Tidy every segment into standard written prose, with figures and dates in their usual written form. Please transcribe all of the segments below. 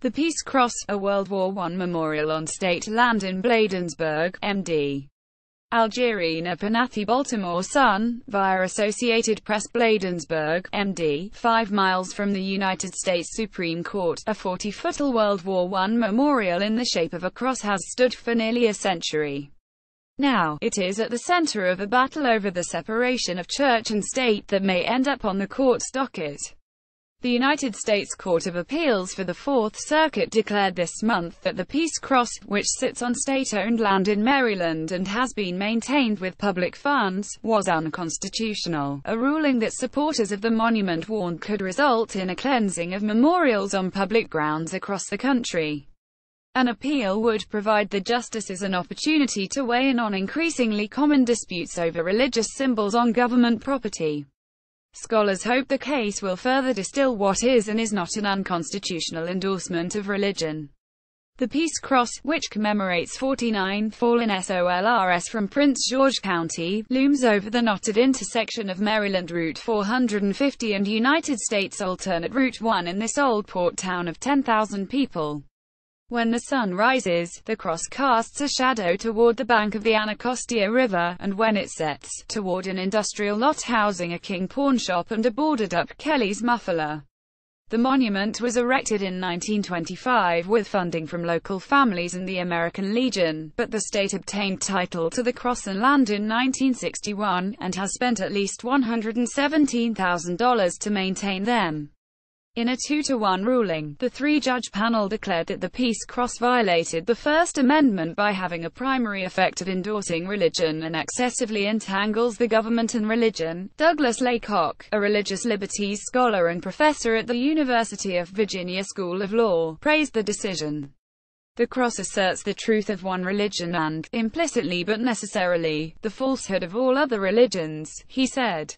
The Peace Cross, a World War I memorial on state land in Bladensburg, MD. Algerina PernaThe Baltimore Sun, via Associated Press BLADENSBURG, MD, 5 miles from the United States Supreme Court. A 40-foot World War I memorial in the shape of a cross has stood for nearly a century. Now, it is at the center of a battle over the separation of church and state that may end up on the court's docket. The United States Court of Appeals for the Fourth Circuit declared this month that the Peace Cross, which sits on state-owned land in Maryland and has been maintained with public funds, was unconstitutional, a ruling that supporters of the monument warned could result in a cleansing of memorials on public grounds across the country. An appeal would provide the justices an opportunity to weigh in on increasingly common disputes over religious symbols on government property. Scholars hope the case will further distill what is and is not an unconstitutional endorsement of religion. The Peace Cross, which commemorates 49 fallen SOLRS from Prince George County, looms over the knotted intersection of Maryland Route 450 and United States alternate Route 1 in this old port town of 10,000 people. When the sun rises, the cross casts a shadow toward the bank of the Anacostia River, and when it sets, toward an industrial lot housing a King pawnshop and a boarded-up Kelly's muffler. The monument was erected in 1925 with funding from local families and the American Legion, but the state obtained title to the cross and land in 1961, and has spent at least $117,000 to maintain them. In a 2-to-1 ruling, the three-judge panel declared that the Peace Cross violated the First Amendment by having a primary effect of endorsing religion and excessively entangles the government and religion. Douglas Laycock, a religious liberties scholar and professor at the University of Virginia School of Law, praised the decision. The cross asserts the truth of one religion and, implicitly but necessarily, the falsehood of all other religions, he said.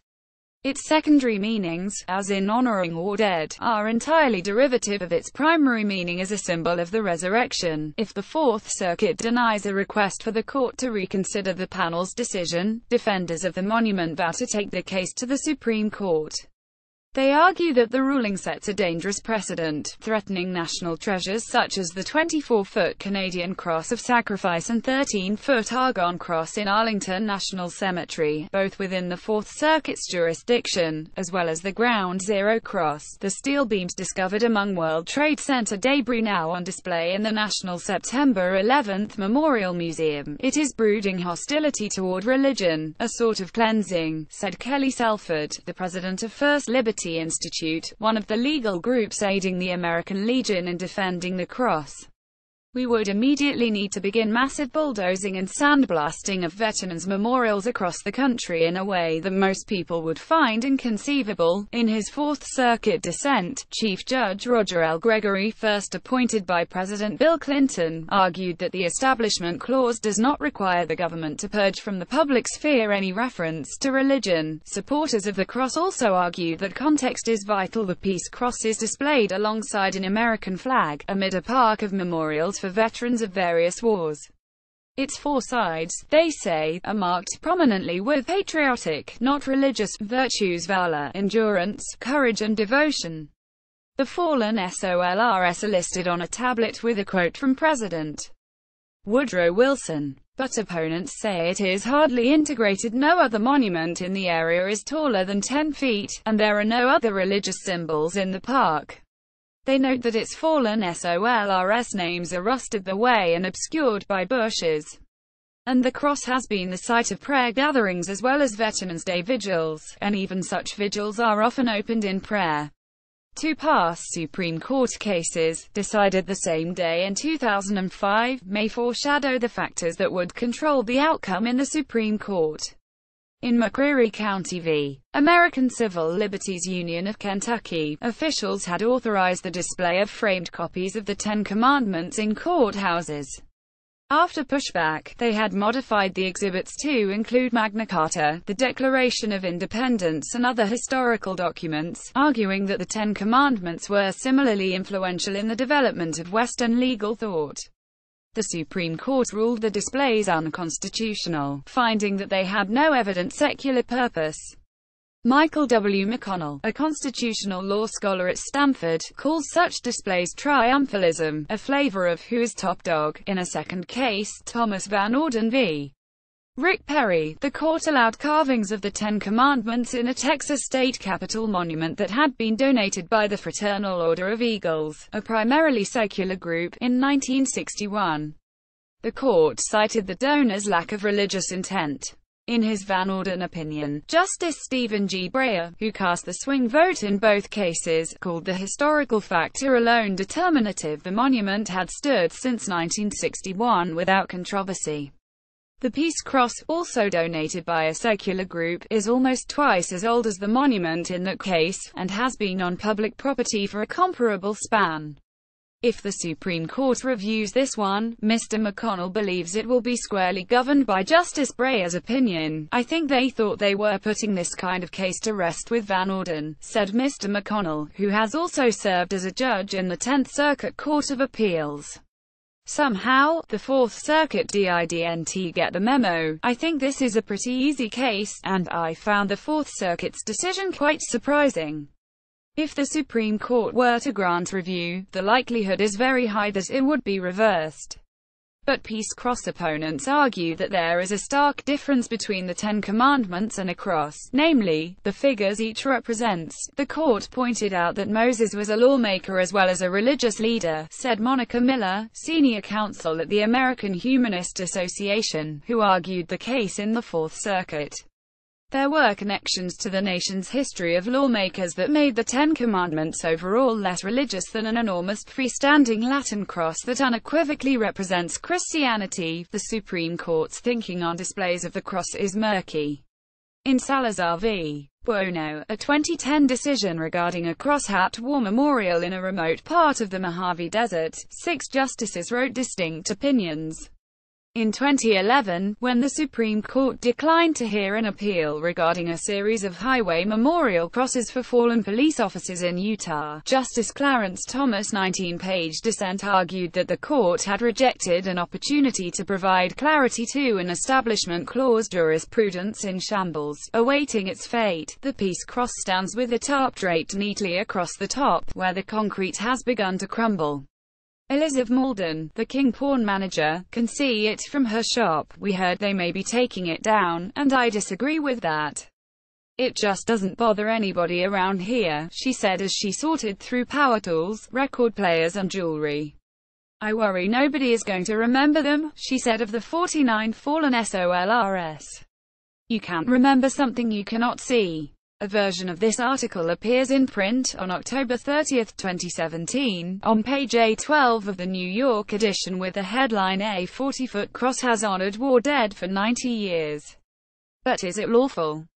Its secondary meanings, as in honoring or dead, are entirely derivative of its primary meaning as a symbol of the resurrection. If the Fourth Circuit denies a request for the court to reconsider the panel's decision, defenders of the monument vow to take the case to the Supreme Court. They argue that the ruling sets a dangerous precedent, threatening national treasures such as the 24-foot Canadian Cross of Sacrifice and 13-foot Argonne Cross in Arlington National Cemetery, both within the Fourth Circuit's jurisdiction, as well as the Ground Zero Cross, the steel beams discovered among World Trade Center debris now on display in the National September 11th Memorial Museum. It is brooding hostility toward religion, a sort of cleansing, said Kelly Selford, the president of First Liberty Institute, one of the legal groups aiding the American Legion in defending the cross. We would immediately need to begin massive bulldozing and sandblasting of veterans' memorials across the country in a way that most people would find inconceivable. In his Fourth Circuit dissent, Chief Judge Roger L. Gregory, first appointed by President Bill Clinton, argued that the Establishment Clause does not require the government to purge from the public sphere any reference to religion. Supporters of the cross also argue that context is vital. The Peace Cross is displayed alongside an American flag, amid a park of memorials for veterans of various wars. Its four sides, they say, are marked prominently with patriotic, not religious, virtues: valor, endurance, courage and devotion. The fallen SOLRS are listed on a tablet with a quote from President Woodrow Wilson. But opponents say it is hardly integrated. No other monument in the area is taller than 10 feet, and there are no other religious symbols in the park. They note that its fallen SOLRS names are rusted away and obscured by bushes. And the cross has been the site of prayer gatherings as well as Veterans Day vigils, and even such vigils are often opened in prayer. Two past Supreme Court cases, decided the same day in 2005, may foreshadow the factors that would control the outcome in the Supreme Court. In McCreary County v. American Civil Liberties Union of Kentucky, officials had authorized the display of framed copies of the Ten Commandments in courthouses. After pushback, they had modified the exhibits to include Magna Carta, the Declaration of Independence and other historical documents, arguing that the Ten Commandments were similarly influential in the development of Western legal thought. The Supreme Court ruled the displays unconstitutional, finding that they had no evident secular purpose. Michael W. McConnell, a constitutional law scholar at Stanford, calls such displays triumphalism, a flavor of who is top dog. In a second case, Thomas Van Orden v. Rick Perry, the court allowed carvings of the Ten Commandments in a Texas state capitol monument that had been donated by the Fraternal Order of Eagles, a primarily secular group, in 1961. The court cited the donor's lack of religious intent. In his Van Orden opinion, Justice Stephen G. Breyer, who cast the swing vote in both cases, called the historical factor alone determinative. The monument had stood since 1961 without controversy. The Peace Cross, also donated by a secular group, is almost twice as old as the monument in that case, and has been on public property for a comparable span. If the Supreme Court reviews this one, Mr. McConnell believes it will be squarely governed by Justice Breyer's opinion. I think they thought they were putting this kind of case to rest with Van Orden, said Mr. McConnell, who has also served as a judge in the 10th Circuit Court of Appeals. Somehow, the Fourth Circuit didn't get the memo. I think this is a pretty easy case, and I found the Fourth Circuit's decision quite surprising. If the Supreme Court were to grant review, the likelihood is very high that it would be reversed. But Peace Cross opponents argue that there is a stark difference between the Ten Commandments and a cross, namely, the figures each represents. The court pointed out that Moses was a lawmaker as well as a religious leader, said Monica Miller, senior counsel at the American Humanist Association, who argued the case in the Fourth Circuit. There were connections to the nation's history of lawmakers that made the Ten Commandments overall less religious than an enormous freestanding Latin cross that unequivocally represents Christianity. The Supreme Court's thinking on displays of the cross is murky. In Salazar v. Buono, a 2010 decision regarding a crosshatched war memorial in a remote part of the Mojave Desert, 6 justices wrote distinct opinions. In 2011, when the Supreme Court declined to hear an appeal regarding a series of highway memorial crosses for fallen police officers in Utah, Justice Clarence Thomas' 19-page dissent argued that the court had rejected an opportunity to provide clarity to an Establishment Clause jurisprudence in shambles, awaiting its fate. The Peace Cross stands with a tarp draped neatly across the top, where the concrete has begun to crumble. Elizabeth Malden, the King pawn manager, can see it from her shop. We heard they may be taking it down, and I disagree with that. It just doesn't bother anybody around here, she said as she sorted through power tools, record players and jewelry. I worry nobody is going to remember them, she said of the 49 fallen SOLRS. You can't remember something you cannot see. A version of this article appears in print on October 30, 2017, on page A12 of the New York edition with the headline "A 40-foot cross has honored war dead for 90 years. But is it lawful?"